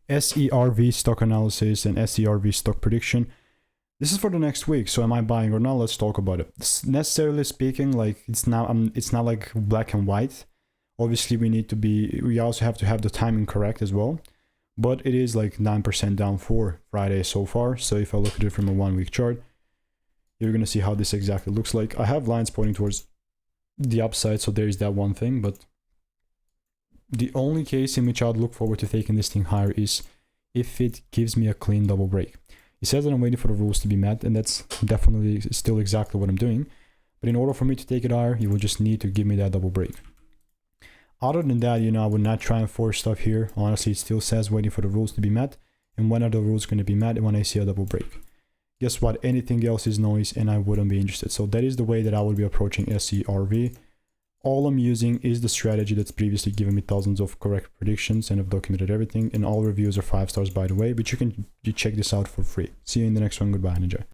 SERV stock analysis and SERV stock prediction. This is for the next week, so am I buying or not? Let's talk about it. Necessarily speaking, like it's not like black and white. Obviously, we also have to have the timing correct as well. But it is like 9% down for Friday so far. So if I look at it from a 1 week chart, you're going to see how this exactly looks like. I have lines pointing towards the upside, so there is that one thing. But the only case in which I'd look forward to taking this thing higher is if it gives me a clean double break. It says that I'm waiting for the rules to be met, and that's definitely still exactly what I'm doing. But in order for me to take it higher, you will just need to give me that double break. Other than that, I would not try and force stuff here. Honestly, it still says waiting for the rules to be met. And when are the rules going to be met? And when I see a double break. Guess what? Anything else is noise and I wouldn't be interested. So that is the way that I would be approaching SERV. All I'm using is the strategy that's previously given me thousands of correct predictions, and I've documented everything. And all reviews are 5 stars, by the way, but you can check this out for free. See you in the next one. Goodbye and enjoy.